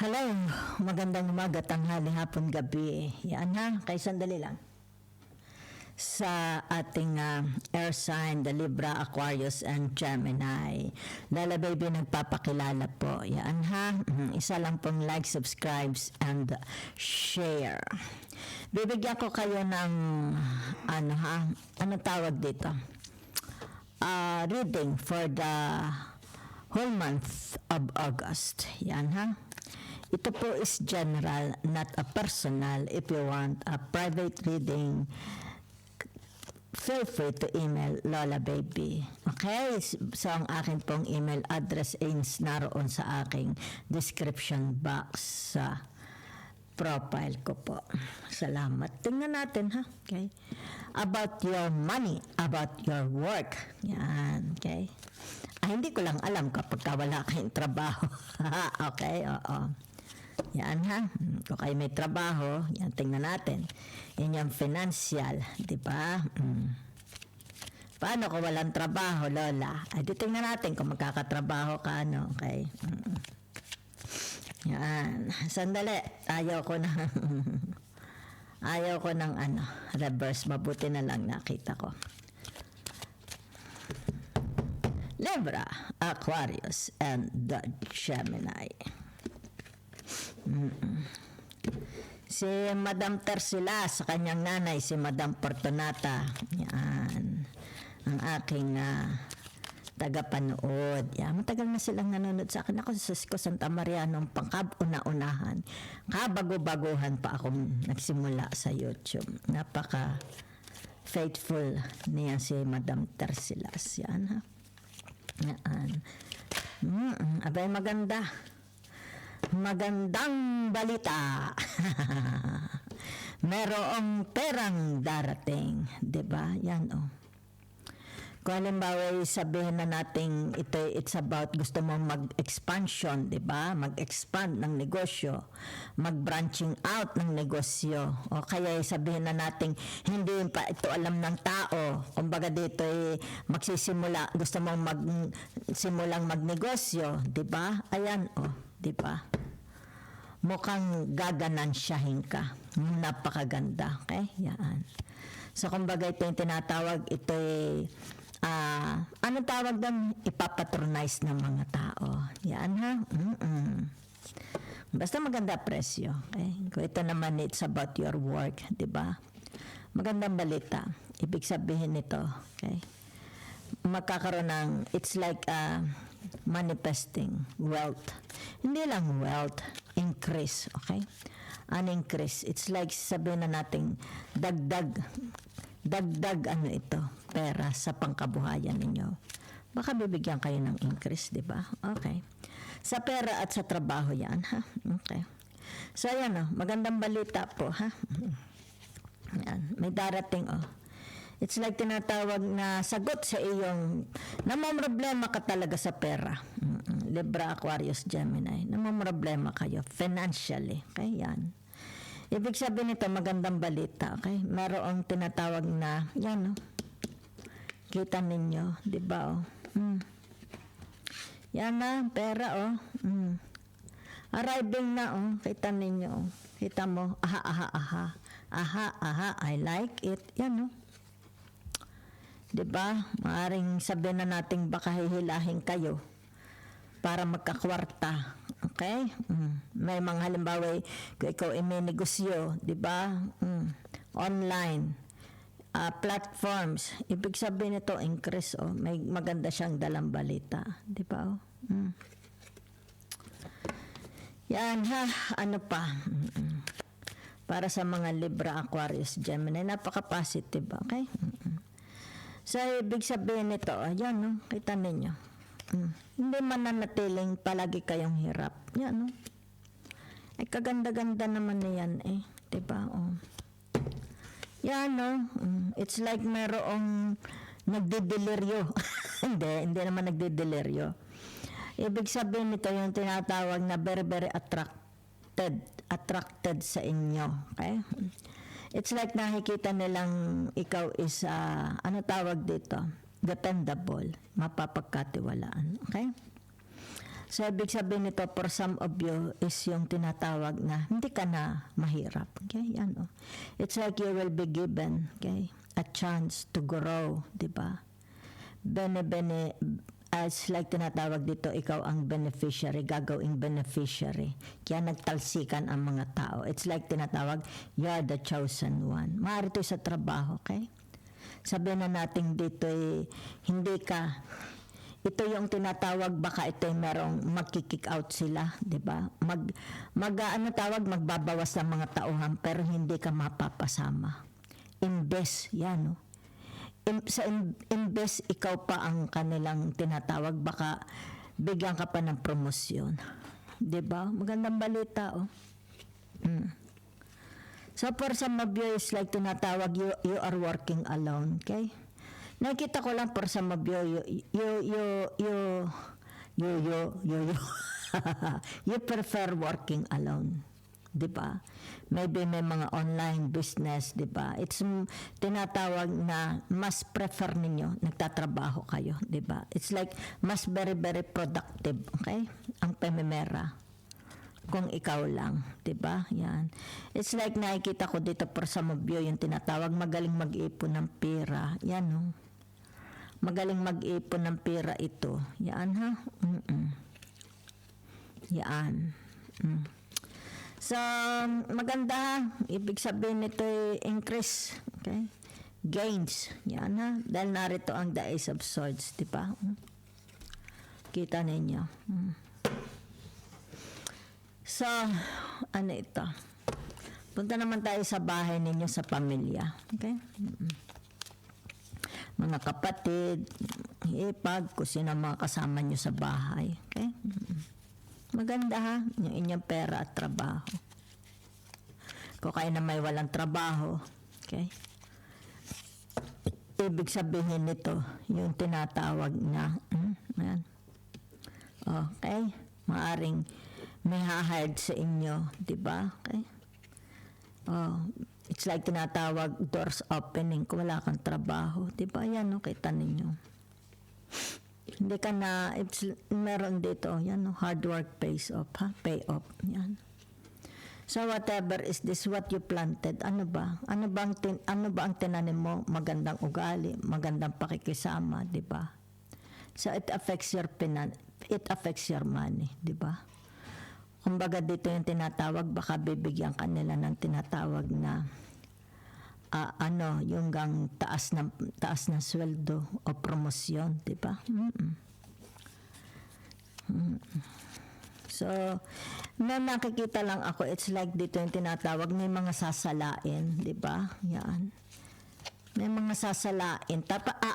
Hello, magandang umaga, tanghali, hapon, gabi. Yan ha, kay sandali lang. Sa ating air sign, the Libra, Aquarius, and Gemini. Lala Baby nagpapakilala po. Yan ha, isa lang pong like, subscribes, and share. Bibigyan ko kayo ng, ano tawag dito? Reading for the whole month of August. Yan ha. Ito po is general, not a personal. If you want a private reading, feel free to email Lola Baby. Okay? So, ang akin pong email address is naroon sa aking description box sa profile ko po. Salamat. Tingnan natin ha. Okay? About your money, about your work. Yan. Okay? Hindi ko lang alam kapag wala kayong trabaho. Okay? Oo. Yan ha. Kung kayo may trabaho, yan tingnan natin. Yan yung financial, di ba? Paano kung walang trabaho, Lola? Ay, di tingnan natin kung magkakatrabaho ka, ano, okay? Yan. Sandali. Ayaw ko ng reverse. Mabuti na lang nakita ko. Libra, Aquarius, and the Gemini. Si Madam Tercila sa kanyang nanay, si Madam Fortunata. Yan. Ang aking tagapanood. Yan. Matagal na silang nanonood sa akin. Ako sa Cisco Santa Maria nung pangkab-una-unahan. Kabago-baguhan pa ako nagsimula sa YouTube. Napaka faithful niya si Madam Tercilas. Yan ha. Yan. Abay maganda. Magandang balita. Merong perang darating, 'di ba? Yan Kung halimbawa sabihin na natin it's about gusto mong mag-expansion, 'di ba? Mag-expand ng negosyo, mag-branching out ng negosyo. O kaya sabihin na natin hindi pa ito alam ng tao. Kumbaga dito magsisimula, gusto mong magsimulang magnegosyo, 'di ba? Ayan 'di ba? Mukhang gaganansyahin ka. Napakaganda. Okay? Yan. So, kumbaga ito yung tinatawag, ito anong tawag doon? Ipapatronize ng mga tao. Yan ha? Basta maganda presyo. Okay? Kung ito naman, it's about your work. Diba? Magandang balita. Ibig sabihin nito. Okay? Magkakaroon ng, it's like manifesting wealth. Hindi lang wealth, increase, okay? An increase. It's like sabihin na natin dagdag ito, pera sa pangkabuhayan ninyo. Baka bibigyan kayo ng increase, di ba? Okay. Sa pera at sa trabaho yan, ha? Okay. So, ayan magandang balita po, ha? Ayan, may darating, It's like tinatawag na sagot sa iyong namomroblema ka talaga sa pera. Libra, Aquarius, Gemini. Namomroblema kayo financially. Okay, yan. Ibig sabihin nito, magandang balita. Okay? Merong tinatawag na, yan kita ninyo, di ba Yan na, pera Arriving na kita ninyo Kita mo, aha, I like it. Yan diba? Maaring sabihin na natin baka hihilahin kayo para magkakwarta. Okay? May mga halimbawa, kung ikaw ay may negosyo, diba? Online, platforms. Ibig sabihin nito, increase. May maganda siyang dalang balita. Diba? Yan ha. Ano pa? Para sa mga Libra, Aquarius, Gemini, napaka-positive. Okay? So, ibig sabihin nito, ayan, kita ninyo. Hindi mananatiling palagi kayong hirap. Yan, Ay, kaganda-ganda naman na yan, diba, Yan, it's like merong nagdideliryo. hindi naman nagdideliryo. Ibig sabihin nito, yung tinatawag na very, very attracted sa inyo. Okay? It's like nakikita nilang ikaw is, ano tawag dito? Dependable, mapapagkatiwalaan. Okay? So, ibig sabihin nito, for some of you, is yung tinatawag na hindi ka na mahirap. Okay? Yan, oh. It's like you will be given, okay, a chance to grow, di ba? As like tinatawag dito, ikaw ang beneficiary, gagawing beneficiary. Kaya nagtalsikan ang mga tao. It's like tinatawag, you are the chosen one. Maaari ito sa trabaho, okay? Sabihin na natin dito, hindi ka, ito yung tinatawag, baka ito yung merong magkikick out sila, di ba? Magbabawas ng mga tauhan, pero hindi ka mapapasama. Invest, yan, no? Invest, ikaw pa ang kanilang tinatawag, baka bigyan ka pa ng promosyon. Di ba? Magandang balita, oh. So, for some of you, it's like tinatawag, you are working alone, okay? Nakita ko lang for some of you, you prefer working alone, di ba? Maybe may mga online business, di ba? It's tinatawag na mas prefer ninyo, nagtatrabaho kayo, di ba? It's like mas very, very productive, okay? Ang pemimera. Kung ikaw lang, di ba? Yan. It's like nakikita ko dito for some of you, yung tinatawag magaling mag-ipon ng pera. Yan, no? Magaling mag-ipon ng pera ito. Yan, ha? Yan. So, maganda, ha? Ibig sabihin nito increase, okay? Gains. Yan, ha? Dahil narito ang the Ace of Swords, di ba? Kita ninyo. So, ano ito? Punta naman tayo sa bahay ninyo, sa pamilya. Okay? Mga kapatid, ipag, kung sino mga kasama nyo sa bahay. Okay? Maganda, ha? Yung inyong pera at trabaho. Kung kayo na may walang trabaho, okay? Ibig sabihin nito, yung tinatawag na, ayan. Okay? Maaring may ha-hired sa inyo, di ba? Okay? It's like tinatawag doors opening kung wala kang trabaho, di ba? Yan, no? Kita ninyo. Hindi ka na, meron dito, yan, no? Hard work pays off, ha? Pay off, yan. So whatever is this, what you planted, ano ba? Ano ba ang tinanim mo? Magandang ugali, magandang pakikisama, di ba? So it affects your money, di ba? Kumbaga dito yung tinatawag, baka bibigyan kanila ng tinatawag na yung taas ng sweldo o promosyon, di ba? So, may nakikita lang ako, it's like dito yung tinatawag, may mga sasalain, di ba? Yan. May mga sasalain,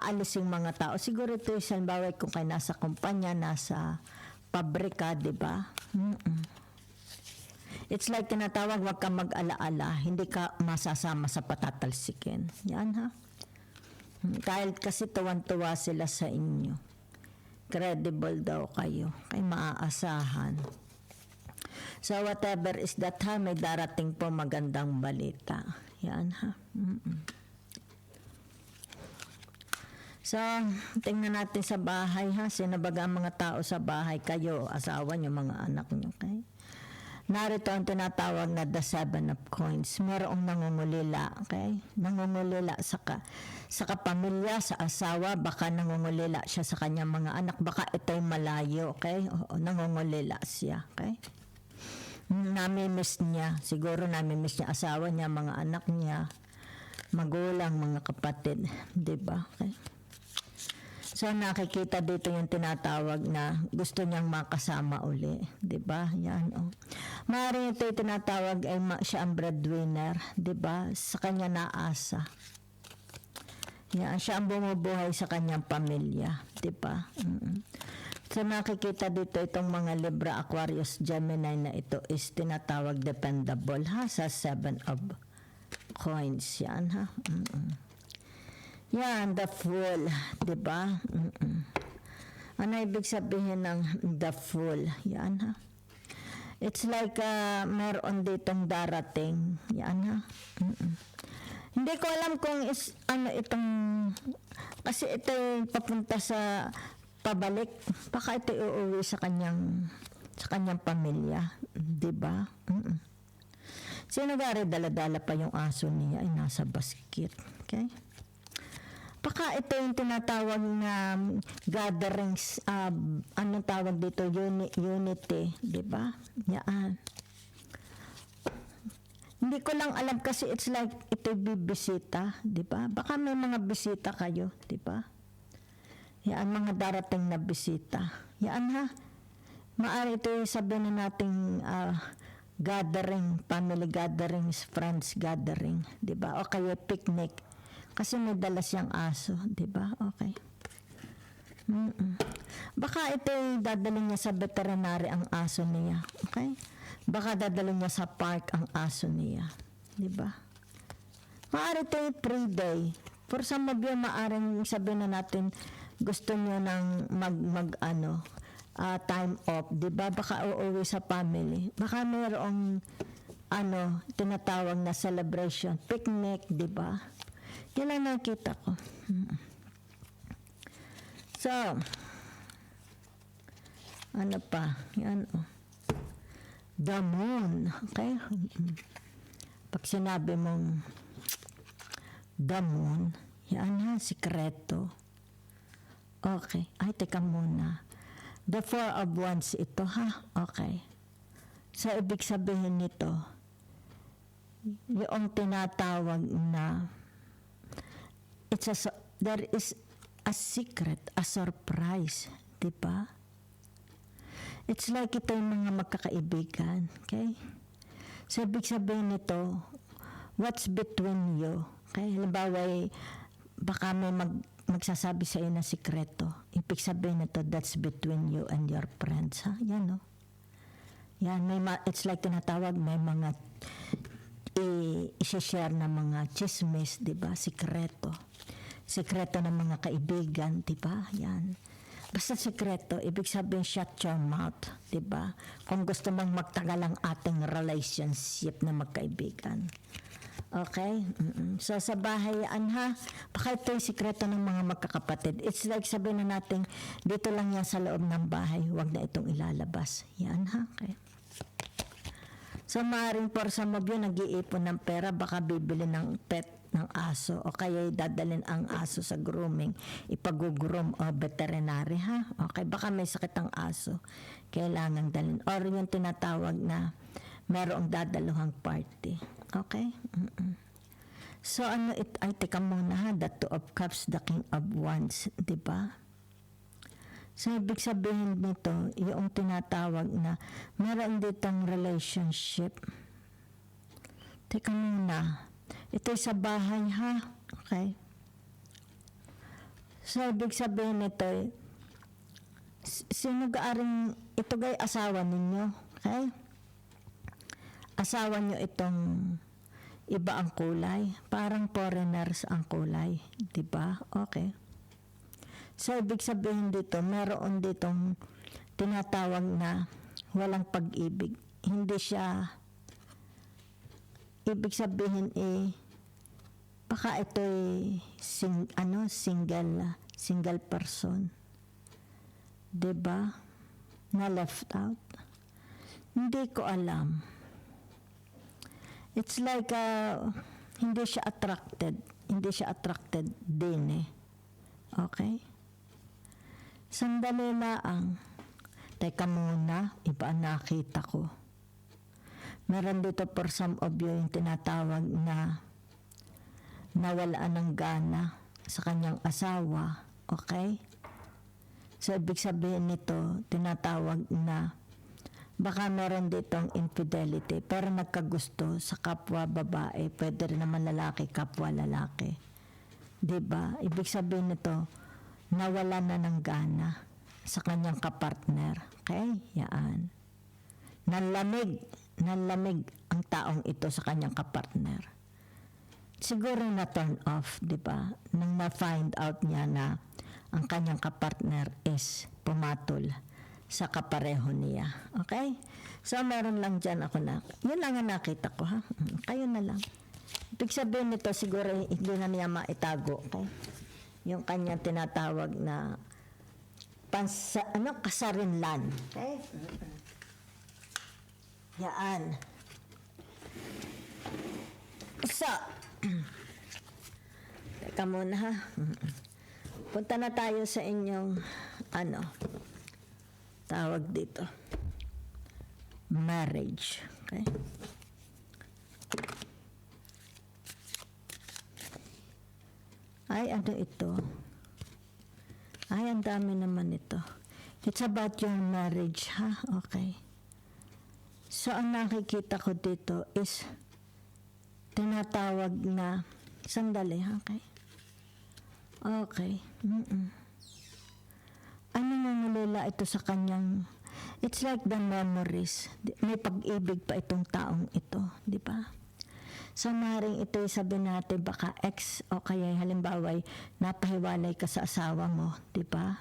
aalis yung mga tao. Siguro ito yung halimbawa kung kayo nasa kumpanya, nasa pabrika, di ba? It's like tinatawag, wag ka mag-alaala, hindi ka masasama sa patatalsikin. Yan, ha? Dahil kasi tuwan-tuwa sila sa inyo. Credible daw kayo. Kay maaasahan. So whatever is that, ha, may darating po magandang balita. Yan, ha? So, tingnan natin sa bahay, ha? Sino baga ang mga tao sa bahay? Kayo, asawa nyo, mga anak nyo, okay? Narito ang tinatawag na the 7 of coins. Merong nangungulila, okay? Nangungulila sa kapamilya, sa asawa, baka nangungulila siya sa kanyang mga anak, baka ito'y malayo, okay? O, nangungulila siya, okay? Namimiss niya, siguro namimiss niya asawa niya, mga anak niya, magulang, mga kapatid, di ba? Okay? So nakikita dito yung tinatawag na gusto niyang makasama uli, 'di ba? Yan, oh. Maaaring ito yung tinatawag ay siya ang breadwinner, 'di ba? Sa kanya naasa. Yan, siya ang bumubuhay sa kanyang pamilya, 'di ba? So nakikita dito itong mga Libra, Aquarius, Gemini na ito is tinatawag dependable, ha, sa 7 of coins yan, ha. Yan, the Fool, di ba? Ano ibig sabihin ng the Fool? Yan, ha? It's like meron ditong darating. Yan, ha? Hindi ko alam kung ano itong, kasi ito papunta sa pabalik, baka ito uuwi sa kanyang pamilya, 'di ba? Sino gari dala-dala pa yung aso niya ay nasa basket, okay? Baka ito yung tinatawag na gatherings, anong tawag dito, unity, 'di ba? Yan. Hindi ko lang alam kasi it's like ito bibisita, 'di ba? Baka may mga bisita kayo, 'di ba? Yan, mga darating na bisita. Yan ha. Maari ito sabihin na nating gathering, family gatherings, friends gathering, 'di ba? O kaya picnic. Kasi may dala siyang aso, 'di ba? Okay. Baka ito dadalhin niya sa veterinary ang aso niya, okay? Baka dadalhin niya sa park ang aso niya, 'di ba? Maari ito 3-day. For some of you, maaring sabihin na natin gusto niyo ng time off, 'di ba? Baka uuwi sa family. Baka mayroong tinatawag na celebration, picnic, 'di ba? Yan ang nakita ko. So, ano pa? Yan, the moon. Okay? Pag sinabi mong the moon, yan ha, sikreto. Okay. Ay, teka muna. The Four of Wands ito ha. Okay. So, ibig sabihin nito, yung tinatawag na there is a secret, a surprise, di ba? It's like ito yung mga magkakaibigan, okay? So, ibig sabihin nito, what's between you, okay? Halimbawa, baka may magsasabi sa iyo ng sikreto. Ibig sabihin nito, that's between you and your friends, ha? Yan, no? Yan, it's like tinatawag, may mga i-share na mga chismis, di ba? Sikreto ng mga kaibigan, di ba? Yan. Basta sikreto, ibig sabihin shut your mouth, di ba? Kung gusto mong magtagal ang ating relationship na magkaibigan. Okay? So sa bahayan ha, baka ito yung sikreto ng mga magkakapatid. It's like sabihin na natin, dito lang yan sa loob ng bahay, huwag na itong ilalabas. Yan ha, okay. So maaaring for some of you, nag-iipon ng pera, baka bibili ng pet ng aso o kaya dadalhin ang aso sa grooming, ipag-groom o veterinary ha. Okay, baka may sakit ang aso, kailangan dalhin. Or yung tinatawag na merong dadaluhang party. Okay? So ay teka muna ha, the Two of Cups, the King of Wands, di ba? So ibig sabihin nito, yung tinatawag na meron ditong relationship. Teka muna. Ito sa bahay ha. Okay. So, ibig sabihin nito, sino gaaring, ito gay asawa ninyo. Okay? Asawa nyo itong iba ang kulay. Parang foreigners ang kulay. Diba? Okay. So, ibig sabihin dito, meron ditong tinatawag na walang pag-ibig. Hindi siya, ibig sabihin baka ito'y single person. Diba? Na left out. Hindi ko alam. It's like hindi siya attracted. Hindi siya attracted din Okay? Sandali lang. Teka muna, iba ang nakita ko. Meron dito for some of you yung tinatawag na nawalaan ng gana sa kanyang asawa. Okay? So, ibig sabihin nito, tinatawag na baka meron ditong infidelity pero nagkagusto sa kapwa babae, pwede rin naman lalaki, kapwa lalaki. Diba? Ibig sabihin nito, nawala na ng gana sa kanyang kapartner. Okay? Yan. Nanlamig ang taong ito sa kanyang kapartner. Siguro na turn off, di ba? Nang na-find out niya na ang kanyang kapartner is pumatol sa kapareho niya. Okay? So, meron lang dyan ako yun lang ang nakita ko, ha? Kayo na lang. Ibig sabihin nito, siguro hindi na niya maitago, okay? Yung kanyang tinatawag na kasarinlan. Okay? Yan. So, teka muna ha. Punta na tayo sa inyong, tawag dito. Marriage. Okay? Ay, ano ito? Ay, ang dami naman ito. It's about your marriage, ha? Okay. So, ang nakikita ko dito is tinatawag na, sandali, okay? Okay. Ano nangulila ito sa kanyang, it's like the memories. May pag-ibig pa itong taong ito, di ba? So, maring ito'y sabi natin baka ex o kaya halimbawa napahiwalay ka sa asawa mo, di ba?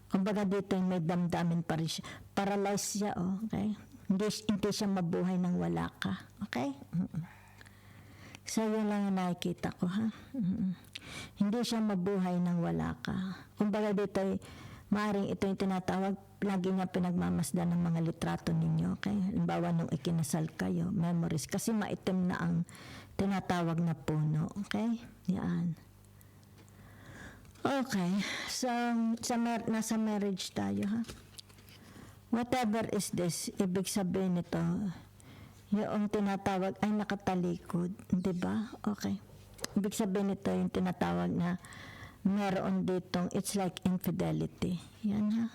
Kumbaga dito may damdamin pa rin siya. Paralyzed siya, okay? Hindi siya mabuhay nang wala ka, okay? So, yun lang ang nakikita ko, ha? Hindi siya mabuhay nang wala ka. Kumbaga dito maring ito yung tinatawag, lagi niya pinagmamasdan ng mga litrato ninyo, okay? Halimbawa nung ikinasal kayo, memories, kasi maitim na ang tinatawag na puno, okay? Yan. Okay, so nasa marriage tayo, ha? Whatever is this, ibig sabihin nito, yung tinatawag ay nakatalikod, di ba? Okay. Ibig sabihin nito yung tinatawag na meron ditong, it's like infidelity. Yan, ha?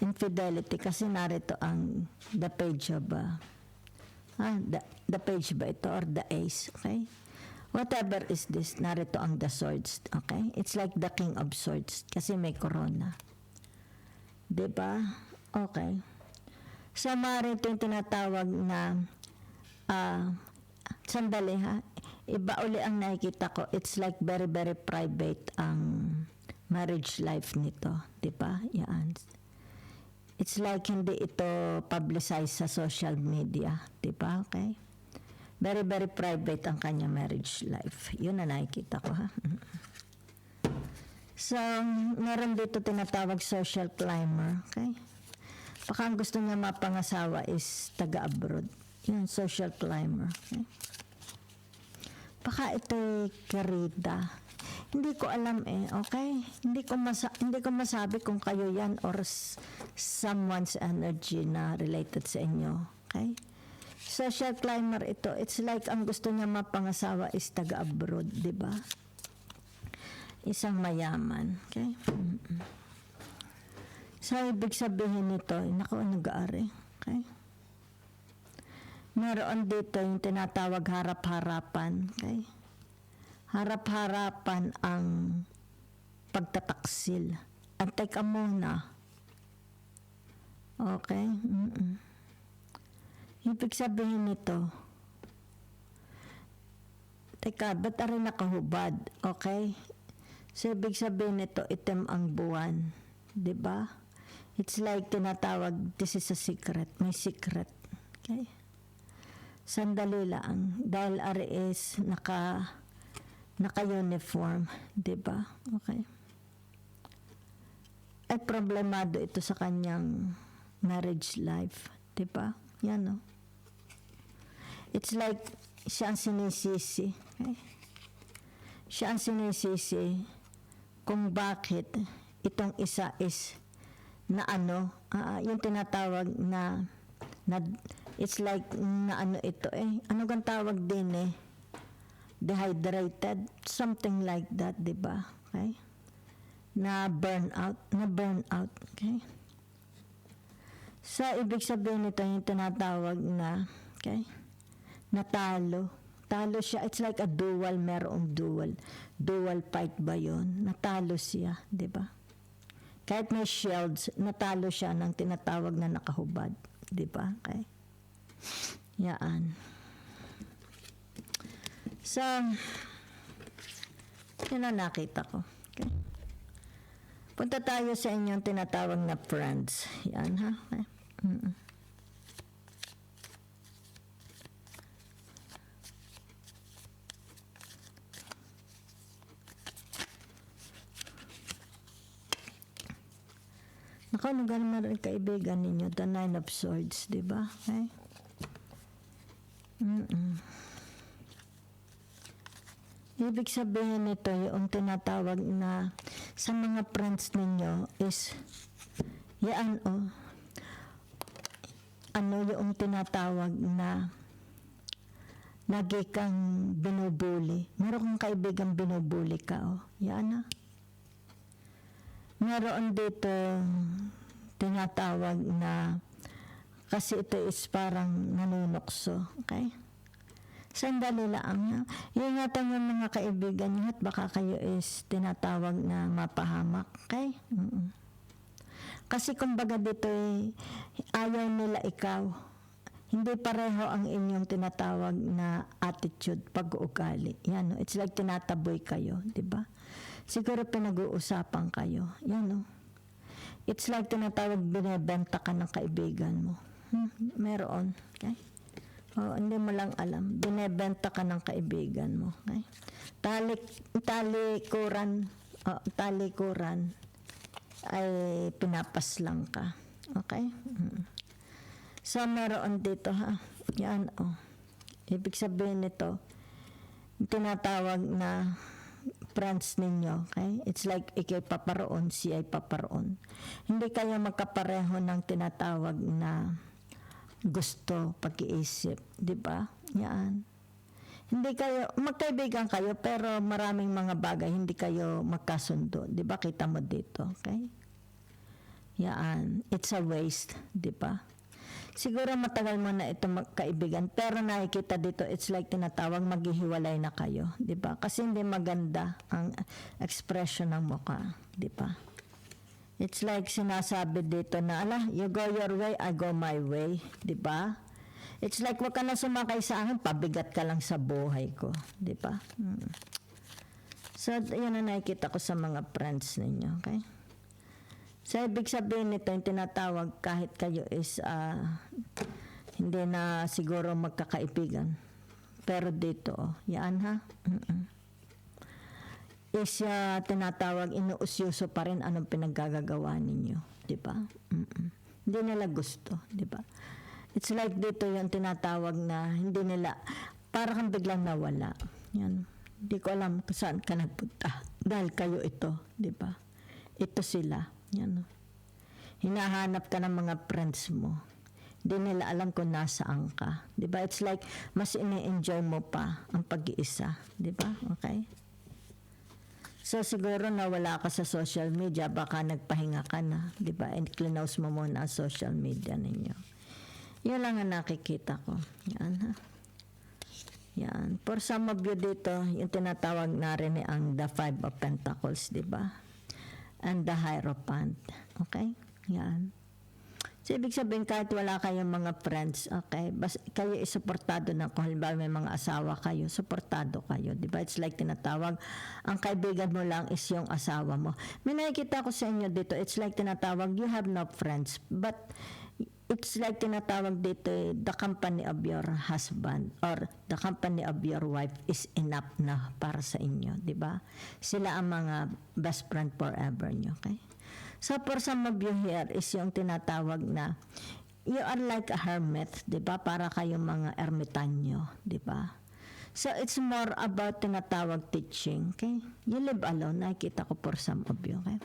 Infidelity kasi narito ang the page of the page ba ito or the ace, okay? Whatever is this, narito ang the swords, okay? It's like the king of swords kasi may corona. Diba? Okay. So narito yung tinatawag na sandali, ha? Iba uli ang nakikita ko, it's like very very private ang marriage life nito, diba? Yan. It's like hindi ito publicized sa social media, diba? Okay? Very, very private ang kanya marriage life. Yun na nakikita ko, ha? So, meron dito tinatawag social climber, okay? Baka ang gusto niya mapangasawa is taga-abroad. Yun, social climber, okay? Baka ito'y karida. Hindi ko alam okay? Hindi ko masabi kung kayo yan or someone's energy na related sa inyo, okay? Social climber ito, it's like ang gusto niya mapangasawa is taga-abroad, di ba? Isang mayaman, okay? So, ibig sabihin nito, naku, nag-aari, okay? Meron dito yung tinatawag harap-harapan, okay? Harap-harapan ang pagtataksil. At teka muna. Okay? Ibig sabihin nito, teka, ba't rin nakahubad? Okay? So, ibig sabihin nito, itim ang buwan. Diba? It's like tinatawag, this is a secret. May secret. Okay? Sandali lang. Dahil RS naka-uniform, di ba? Okay. Ay problemado ito sa kanyang marriage life, di ba? Yan, no? It's like siya ang sinisisi. Okay? Siya ang sinisisi kung bakit itong isa is na yung tinatawag na it's like na ito ano gang tawag din dehydrated, something like that, di ba? Okay? Na burnout, okay? So, ibig sabihin nito yung tinatawag na, okay? Natalo. Talo siya. It's like a dual, merong dual. Dual fight ba yun? Natalo siya, di ba? Kahit may shields, natalo siya ng tinatawag na nakahubad. Di ba? Okay? Yaan. So, yun ang nakita ko. Okay. Punta tayo sa inyong tinatawag na friends. Yan, ha? Okay. Paano ganun rin kaibigan ninyo? The Nine of Swords, di ba? Okay? Ibig sabihin nito, yung tinatawag na sa mga friends ninyo is, yan ano yung tinatawag na lagi kang binubuli. Meron kang kaibigan binubuli ka, yan Meron dito tinatawag na kasi ito is parang nanunokso, okay? Sandali lang. Ingatan mo mga kaibigan nyo at baka kayo is tinatawag na mapahamak, okay? Kasi kumbaga dito ayaw nila ikaw. Hindi pareho ang inyong tinatawag na attitude, pag-uugali. Yan, it's like tinataboy kayo, di ba? Siguro pinag-uusapan kayo. Yan, It's like tinatawag binebenta ka ng kaibigan mo. Meron, okay? Hindi mo lang alam. Binebenta ka ng kaibigan mo, okay? Talikuran ay pinapaslang ka. Okay? So, meron dito, Yan, Ibig sabihin nito, tinatawag na friends ninyo, okay? It's like ikay paparoon, siya ay paparoon. Hindi kayo magkapareho ng tinatawag na gusto, pag-iisip, di ba? Yan. Hindi kayo, magkaibigan kayo, pero maraming mga bagay, hindi kayo magkasundo. Di ba? Kita mo dito, okay? Yan. It's a waste, di ba? Siguro matagal mo na ito magkaibigan, pero nakikita dito, it's like tinatawag, maghihiwalay na kayo, di ba? Kasi hindi maganda ang expression ng mukha, di ba? It's like sinasabi dito na, you go your way, I go my way, di ba? It's like, wag ka na sumakay sa akin, pabigat ka lang sa buhay ko, di ba? So, yan ang nakikita ko sa mga friends ninyo, okay? So, ibig sabihin nito, yung tinatawag kahit kayo is hindi na siguro magkakaibigan. Pero dito, yan is tinatawag, inuusyuso pa rin anong pinaggagawa ninyo. Di ba? Hindi nila gusto. Di ba? It's like dito yung tinatawag na hindi nila, parang biglang nawala. Yan. Hindi ko alam kung saan ka nagpunta. Dahil kayo ito. Di ba? Ito sila. Yan. Hinahanap ka ng mga friends mo. Hindi nila alam kung nasaan ka. Diba? It's like, mas ini-enjoy mo pa ang pag-iisa. Diba? Okay? So, siguro nawala ka sa social media, baka nagpahinga ka na. Diba? And close mo muna ang social media ninyo. Yan lang ang nakikita ko. Yan, Yan. For some of you dito, yung tinatawag na rin ang the Five of Pentacles, diba? And the Hierophant. Okay? Yan. So, ibig sabihin, kahit wala kayong mga friends, okay, kayo isuportado na, kung halimbawa may mga asawa kayo, suportado kayo. Diba? It's like tinatawag, ang kaibigan mo lang is yung asawa mo. May nakikita ko sa inyo dito, it's like tinatawag, you have no friends, but it's like tinatawag dito, the company of your husband or the company of your wife is enough na para sa inyo, di ba? Sila ang mga best friend forever nyo, okay? So, for some of you here is yung tinatawag na you are like a hermit, di ba? Para kayong mga ermitanyo, di ba? So, it's more about tinatawag teaching, okay? You live alone, nakikita ko for some of you, okay?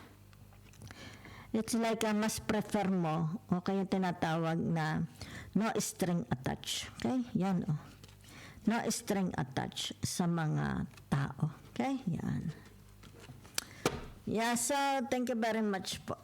It's like mas prefer mo, okay, yung tinatawag na no string attached. Okay? Yan, No string attached sa mga tao. Okay? Yan. Yeah, so thank you very much po.